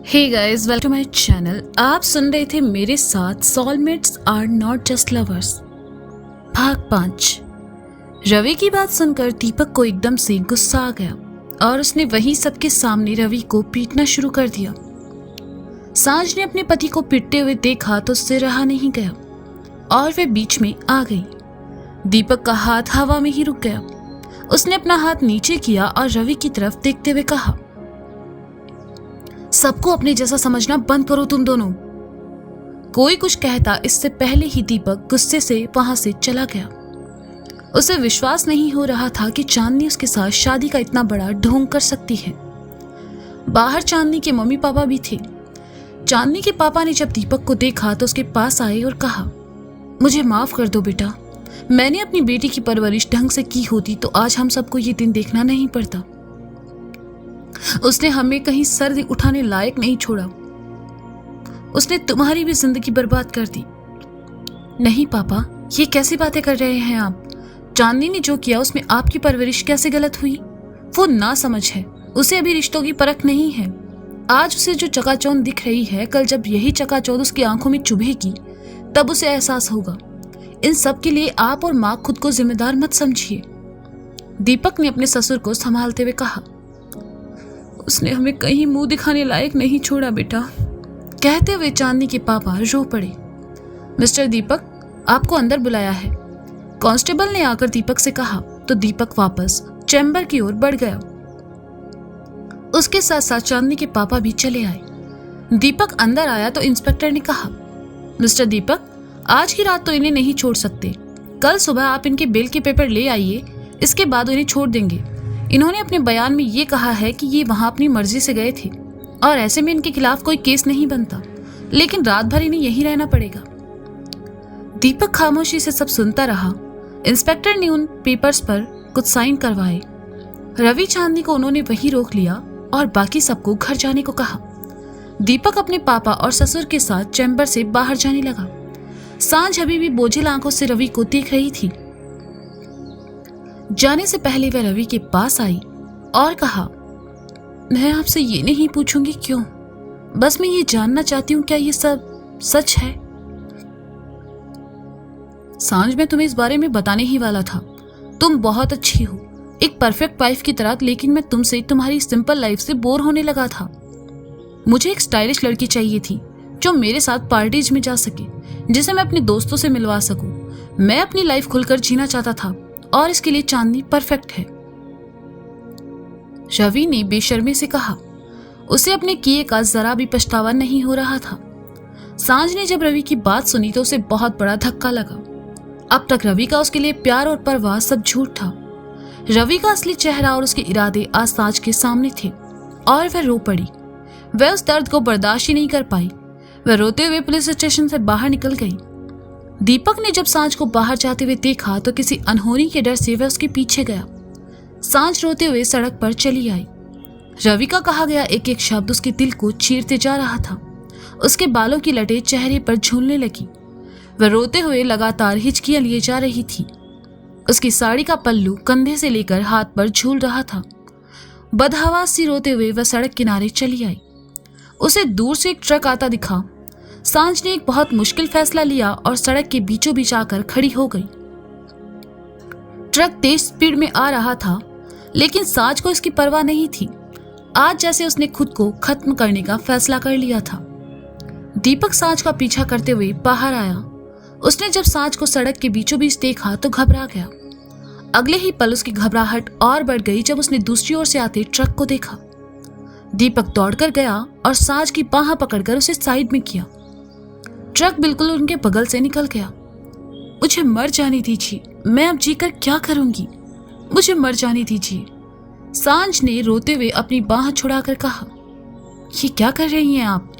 Hey guys, welcome to my channel. आप सुन रहे थे मेरे साथ soulmates are not just lovers भाग 5। रवि की बात सुनकर दीपक को एकदम से गुस्सा आ गया और उसने वहीं सबके सामने रवि को पीटना शुरू कर दिया। सांझ ने अपने पति को पीटते हुए देखा तो उससे रहा नहीं गया और वह बीच में आ गई। दीपक का हाथ हवा में ही रुक गया। उसने अपना हाथ नीचे किया और रवि की तरफ देखते हुए कहा, सबको अपने जैसा समझना बंद करो तुम दोनों। कोई कुछ कहता इससे पहले ही दीपक गुस्से से वहां से चला गया। उसे विश्वास नहीं हो रहा था कि चांदनी उसके साथ शादी का इतना बड़ा ढोंग कर सकती है। बाहर चांदनी के मम्मी पापा भी थे। चांदनी के पापा ने जब दीपक को देखा तो उसके पास आए और कहा, मुझे माफ कर दो बेटा, मैंने अपनी बेटी की परवरिश ढंग से की होती तो आज हम सबको ये दिन देखना नहीं पड़ता। उसने हमें कहीं सर उठाने लायक नहीं छोड़ा। उसने तुम्हारी भी जिंदगी बर्बाद कर दी। नहीं पापा, ये कैसी बातें कर रहे हैं आप? चांदनी ने जो किया उसमें आपकी परवरिश कैसे गलत हुई? वो ना समझ है, उसे अभी रिश्तों की परख नहीं है। आज उसे जो चकाचौंध दिख रही है, कल जब यही चकाचौंध उसकी आंखों में चुभेगी तब उसे एहसास होगा। इन सब के लिए आप और माँ खुद को जिम्मेदार मत समझिए। दीपक ने अपने ससुर को संभालते हुए कहा, उसने हमें कहीं मुंह दिखाने लायक नहीं छोड़ा बेटा। कहते हुए चांदनी के पापा रो पड़े। मिस्टर दीपक, आपको अंदर बुलाया है, कांस्टेबल ने आकर दीपक से कहा तो दीपक वापस चैम्बर की ओर बढ़ गया। उसके साथ साथ चांदनी के पापा भी चले आए। दीपक अंदर आया तो इंस्पेक्टर ने कहा, मिस्टर दीपक, आज की रात तो इन्हें नहीं छोड़ सकते। कल सुबह आप इनके बेल के पेपर ले आइए, इसके बाद इन्हें छोड़ देंगे। इन्होंने अपने बयान में ये कहा है कि ये वहां अपनी मर्जी से गए थे और ऐसे में इनके खिलाफ कोई केस नहीं बनता, लेकिन रात भर इन्हें यहीं रहना पड़ेगा। दीपक खामोशी से सब सुनता रहा। इंस्पेक्टर ने उन पेपर्स पर कुछ साइन करवाए। रवि चांदनी को उन्होंने वहीं रोक लिया और बाकी सबको घर जाने को कहा। दीपक अपने पापा और ससुर के साथ चैम्बर से बाहर जाने लगा। सांझ अभी भी बोझिल आंखों से रवि को देख रही थी। जाने से पहले वह रवि के पास आई और कहा, मैं आपसे ये नहीं पूछूंगी क्यों, बस मैं ये जानना चाहती हूँ क्या ये सब सच है? सांझ, मैं तुम्हें इस बारे में बताने ही वाला था। तुम बहुत अच्छी हो, एक परफेक्ट वाइफ की तरह, लेकिन मैं तुमसे तुम्हारी सिंपल लाइफ से बोर होने लगा था। मुझे एक स्टाइलिश लड़की चाहिए थी जो मेरे साथ पार्टीज में जा सके, जिसे मैं अपने दोस्तों से मिलवा सकूं। मैं अपनी लाइफ खुलकर जीना चाहता था और इसके लिए चांदनी परफेक्ट है। रवि ने बेशर्मी से कहा। उसे अपने किए का जरा भी पछतावा नहीं हो रहा था। सांझ ने जब रवि की बात सुनी तो उसे बहुत बड़ा धक्का लगा। अब तक रवि का उसके लिए प्यार और परवाह सब झूठ था। रवि का असली चेहरा और उसके इरादे आज सांझ के सामने थे और वह रो पड़ी। वह उस दर्द को बर्दाश्त ही नहीं कर पाई। वह रोते हुए पुलिस स्टेशन से बाहर निकल गई। दीपक ने जब सांझ को बाहर जाते हुए देखा तो किसी अनहोनी के डर से वह उसके पीछे गया। सांझ रोते हुए सड़क पर चली आई। रवि का कहा गया एक एक शब्द उसके दिल को चीरते जा रहा था। उसके बालों की लटें चेहरे पर झूलने लगी। वह रोते हुए लगातार हिचकियां लिए जा रही थी। उसकी साड़ी का पल्लू कंधे से लेकर हाथ पर झूल रहा था। बदहवास सी रोते हुए वह सड़क किनारे चली आई। उसे दूर से एक ट्रक आता दिखा। सांझ ने एक बहुत मुश्किल फैसला लिया और सड़क के बीचों बीच आकर खड़ी हो गई। ट्रक तेज स्पीड में आ रहा था, लेकिन सांझ को इसकी परवाह नहीं थी। आज जैसे उसने खुद को खत्म करने का फैसला कर लिया था। दीपक सांझ का पीछा करते हुए बाहर आया। उसने जब सांझ को सड़क के बीचों बीच देखा तो घबरा गया। अगले ही पल उसकी घबराहट और बढ़ गई जब उसने दूसरी ओर से आते ट्रक को देखा। दीपक दौड़कर गया और सांझ की बाह पकड़कर उसे साइड में किया। ट्रक बिल्कुल उनके बगल से निकल गया। मुझे मर जाने दीजिए, मैं अब जीकर क्या करूंगी, मुझे मर जाने दीजिए, सांझ ने रोते हुए अपनी बाह छुड़ाकर कहा। ये क्या कर रही हैं आप?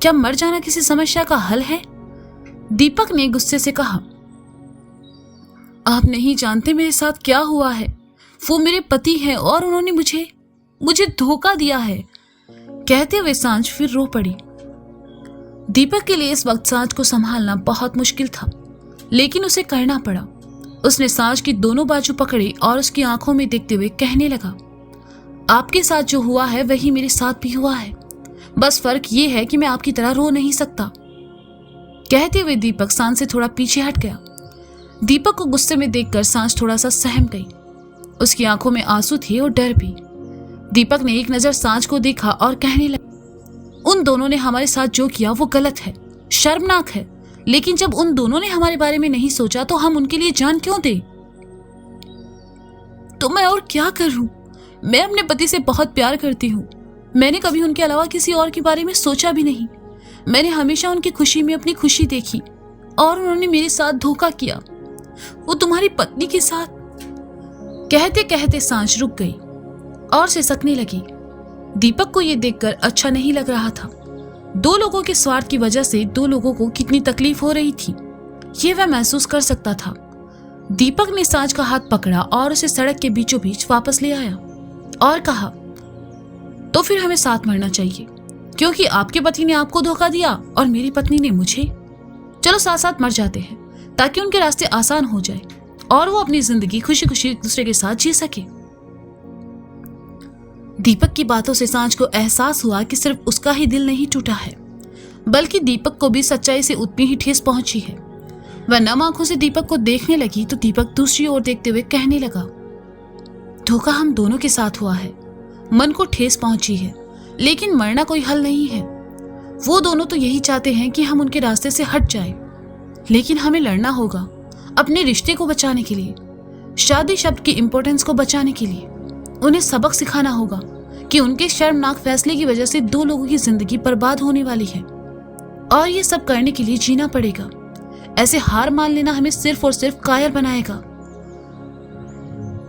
क्या मर जाना किसी समस्या का हल है? दीपक ने गुस्से से कहा। आप नहीं जानते मेरे साथ क्या हुआ है। वो मेरे पति हैं और उन्होंने मुझे धोखा दिया है। कहते हुए सांझ फिर रो पड़ी। दीपक के लिए इस वक्त सांझ को संभालना बहुत मुश्किल था, लेकिन उसे करना पड़ा। उसने सांझ की दोनों बाजू पकड़ी और उसकी आंखों में देखते हुए कहने लगा, आपके साथ जो हुआ है वही मेरे साथ भी हुआ है। बस फर्क ये है कि मैं आपकी तरह रो नहीं सकता। कहते हुए दीपक सांझ से थोड़ा पीछे हट गया। दीपक को गुस्से में देखकर सांझ थोड़ा सा सहम गई। उसकी आंखों में आंसू थे और डर भी। दीपक ने एक नजर सांझ को देखा और कहने लगा, उन दोनों ने हमारे साथ जो किया वो गलत है, शर्मनाक है, लेकिन जब उन दोनों ने हमारे बारे में नहीं सोचा तो हम उनके लिए जान क्यों दें? तो मैं और क्या करूं? मैं अपने पति से बहुत प्यार करती हूँ। मैंने कभी उनके अलावा किसी और के बारे में सोचा भी नहीं। मैंने हमेशा उनकी खुशी में अपनी खुशी देखी और उन्होंने मेरे साथ धोखा किया, वो तुम्हारी पत्नी के साथ। कहते कहते सांझ रुक गई और सिसकने लगी। दीपक को यह देखकर अच्छा नहीं लग रहा था। दो लोगों के स्वार्थ की वजह से दो लोगों को कितनी तकलीफ हो रही थी, ये वह महसूस कर सकता था। दीपक ने सांझ का हाथ पकड़ा और उसे सड़क के बीचों बीच वापस ले आया और कहा, तो फिर हमें साथ मरना चाहिए, क्योंकि आपके पति ने आपको धोखा दिया और मेरी पत्नी ने मुझे। चलो साथ साथ मर जाते हैं ताकि उनके रास्ते आसान हो जाए और वो अपनी जिंदगी खुशी खुशी एक दूसरे के साथ जी सके। दीपक की बातों से सांझ को एहसास हुआ कि सिर्फ उसका ही दिल नहीं टूटा है, बल्कि दीपक को भी सच्चाई से उतनी ही ठेस पहुंची है। वह नम आंखों से दीपक को देखने लगी तो दीपक दूसरी ओर देखते हुए कहने लगा, धोखा हम दोनों के साथ हुआ है, मन को ठेस पहुंची है, लेकिन मरना कोई हल नहीं है। वो दोनों तो यही चाहते हैं कि हम उनके रास्ते से हट जाएं, लेकिन हमें लड़ना होगा अपने रिश्ते को बचाने के लिए, शादी शब्द की इंपॉर्टेंस को बचाने के लिए। उन्हें सबक सिखाना होगा कि उनके शर्मनाक फैसले की वजह से दो लोगों की जिंदगी बर्बाद होने वाली है और ये सब करने के लिए जीना पड़ेगा। ऐसे हार मान लेना हमें सिर्फ और सिर्फ कायर बनाएगा।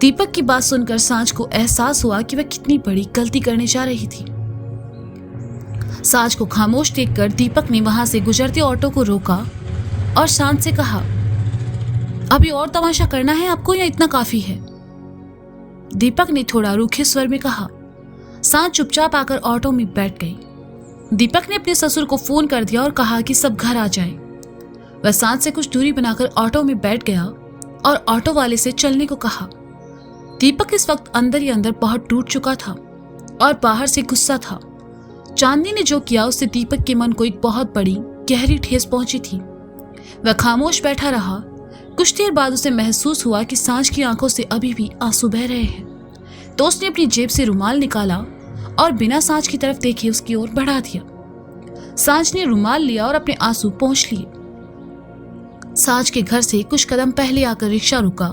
दीपक की बात सुनकर सांझ को एहसास हुआ कि वह कितनी बड़ी गलती करने जा रही थी। सांझ को खामोश देखकर दीपक ने वहां से गुजरते ऑटो को रोका और शांत से कहा, अभी और तमाशा करना है आपको या इतना काफी है? दीपक ने थोड़ा रूखे स्वर में कहा। सांझ चुपचाप आकर ऑटो में बैठ गई। दीपक ने अपने ससुर को फोन कर दिया और कहा कि सब घर आ जाए। वह सांझ से कुछ दूरी बनाकर ऑटो में बैठ गया और ऑटो वाले से चलने को कहा। दीपक इस वक्त अंदर ही अंदर बहुत टूट चुका था और बाहर से गुस्सा था। चांदनी ने जो किया उससे दीपक के मन को एक बहुत बड़ी गहरी ठेस पहुंची थी। वह खामोश बैठा रहा। कुछ देर बाद उसे महसूस हुआ कि सांझ की आंखों से अभी भी आंसू बह रहे हैं, तो उसने अपनी जेब से रुमाल निकाला और बिना सांझ की तरफ देखे उसकी ओर बढ़ा दिया। सांझ ने रुमाल लिया और अपने आंसू पोंछ लिए। सांझ के घर से कुछ कदम पहले आकर रिक्शा रुका,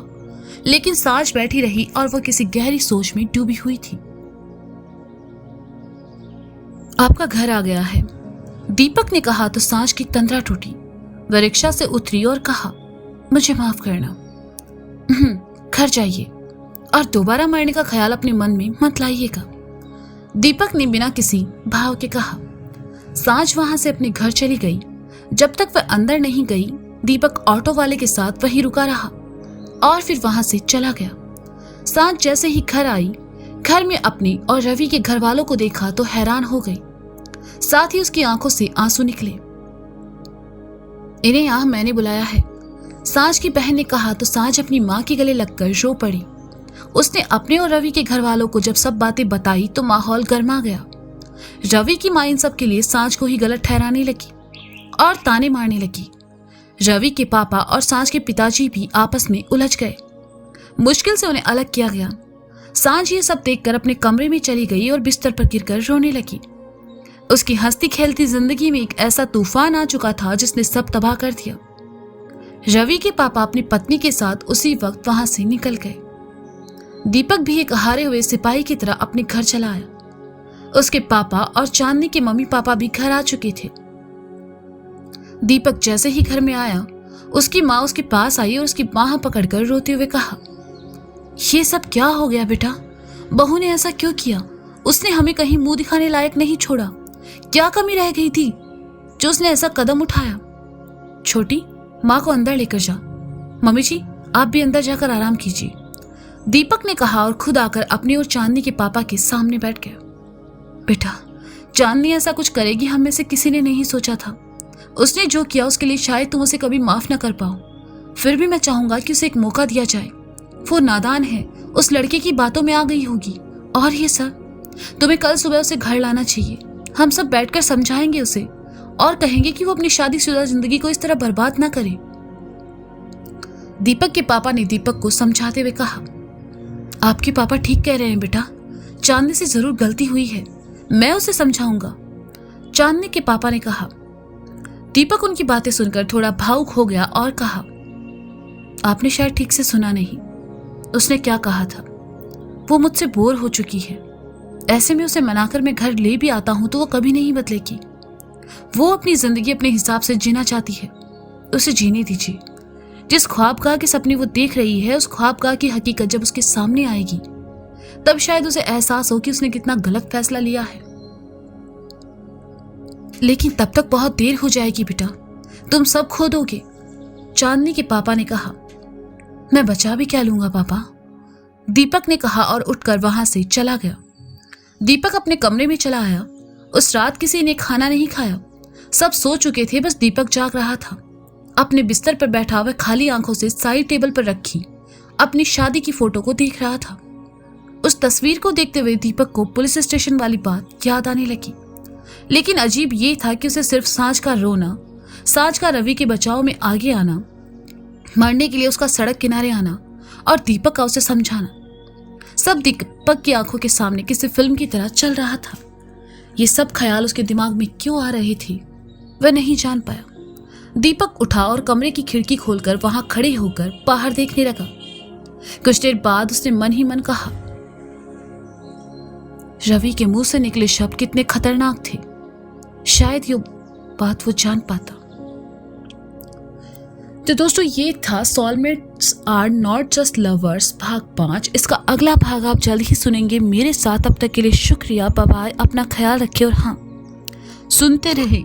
लेकिन सांझ बैठी रही और वो किसी गहरी सोच में डूबी हुई थी। आपका घर आ गया है, दीपक ने कहा तो सांझ की तंद्रा टूटी। वह रिक्शा से उतरी और कहा, मुझे माफ करना, घर जाइए और दोबारा मरने का ख्याल अपने मन में मत लाइएगा, दीपक ने बिना किसी भाव के कहा। सांझ वहां से अपने घर चली गई। जब तक वह अंदर नहीं गई, दीपक ऑटो वाले के साथ वहीं रुका रहा और फिर वहां से चला गया। सांझ जैसे ही घर आई, घर में अपने और रवि के घर वालों को देखा तो हैरान हो गई। साथ ही उसकी आंखों से आंसू निकले। इन्हें यहां मैंने बुलाया है, सांझ की बहन ने कहा तो सांझ अपनी मां के गले लगकर रो पड़ी। उसने अपने और रवि के घर वालों को जब सब बातें बताई तो माहौल गर्मा गया। रवि की मां इन सब के लिए सांझ को ही गलत ठहराने लगी और ताने मारने लगी। रवि के पापा और सांझ के पिताजी भी आपस में उलझ गए। मुश्किल से उन्हें अलग किया गया। सांझ ये सब देखकर अपने कमरे में चली गई और बिस्तर पर गिरकर रोने लगी। उसकी हंसती खेलती जिंदगी में एक ऐसा तूफान आ चुका था जिसने सब तबाह कर दिया। रवि के पापा अपनी पत्नी के साथ उसी वक्त वहां से निकल गए। दीपक भी एक हारे हुए सिपाही की तरह अपने घर चला आया। उसके पापा और चांदनी के मम्मी पापा भी घर आ चुके थे। दीपक जैसे ही घर में आया, उसकी माँ उसके पास आई और उसकी बाह पकड़कर रोते हुए कहा, ये सब क्या हो गया बेटा? बहू ने ऐसा क्यों किया? उसने हमें कहीं मुंह दिखाने लायक नहीं छोड़ा। क्या कमी रह गई थी जो उसने ऐसा कदम उठाया? छोटी, माँ को अंदर लेकर जा। मम्मी जी, आप भी अंदर जाकर आराम कीजिए, दीपक ने कहा और खुद आकर अपनी और चांदनी के पापा के सामने बैठ गया। बेटा, चांदनी ऐसा कुछ करेगी हम में से किसी ने नहीं सोचा था। उसने जो किया उसके लिए शायद तुम उसे कभी माफ ना कर पाओ, फिर भी मैं चाहूंगा कि उसे एक मौका दिया जाए। वो नादान है, उस लड़के की बातों में आ गई होगी। और ये सब तुम्हें कल सुबह उसे घर लाना चाहिए हम सब बैठकर समझाएंगे उसे और कहेंगे कि वो अपनी शादीशुदा जिंदगी को इस तरह बर्बाद ना करे। दीपक के पापा ने दीपक को समझाते हुए कहा, आपके पापा ठीक कह रहे हैं बेटा, चांदनी से जरूर गलती हुई है, मैं उसे समझाऊंगा। चांदनी के पापा ने कहा। दीपक उनकी बातें सुनकर थोड़ा भावुक हो गया और कहा, आपने शायद ठीक से सुना नहीं। उसने क्या कहा था, वो मुझसे बोर हो चुकी है, ऐसे में उसे मनाकर मैं घर ले भी आता हूं तो वो कभी नहीं बदलेगी। वो अपनी जिंदगी अपने हिसाब से जीना चाहती है, उसे जीने दीजिए। जिस ख्वाबगाह के सपने वो देख रही है, उस ख्वाबगाह की हकीकत जब उसके सामने आएगी तब शायद उसे एहसास हो कि उसने कितना गलत फैसला लिया है। लेकिन तब तक बहुत देर हो जाएगी बेटा, तुम सब खो दोगे। चांदनी के पापा ने कहा। मैं बचा भी क्या लूंगा पापा, दीपक ने कहा और उठकर वहां से चला गया। दीपक अपने कमरे में चला आया। उस रात किसी ने खाना नहीं खाया, सब सो चुके थे, बस दीपक जाग रहा था। अपने बिस्तर पर बैठा वह खाली आंखों से साइड टेबल पर रखी अपनी शादी की फोटो को देख रहा था। उस तस्वीर को देखते हुए दीपक को पुलिस स्टेशन वाली बात याद आने लगी। लेकिन अजीब ये था कि उसे सिर्फ सांझ का रोना, सांझ का रवि के बचाव में आगे आना, मरने के लिए उसका सड़क किनारे आना और दीपक का उसे समझाना, सब दीपक की आंखों के सामने किसी फिल्म की तरह चल रहा था। ये सब ख्याल उसके दिमाग में क्यों आ रहे थे वह नहीं जान पाया। दीपक उठा और कमरे की खिड़की खोलकर वहां खड़े होकर बाहर देखने लगा। कुछ देर बाद उसने मन ही मन कहा, रवि के मुंह से निकले शब्द कितने खतरनाक थे, शायद ये बात वो जान पाता। तो दोस्तों ये था soulmates are not just lovers भाग 5। इसका अगला भाग आप जल्द ही सुनेंगे मेरे साथ। अब तक के लिए शुक्रिया, बाय बाय, अपना ख्याल रखिए और हाँ, सुनते रहें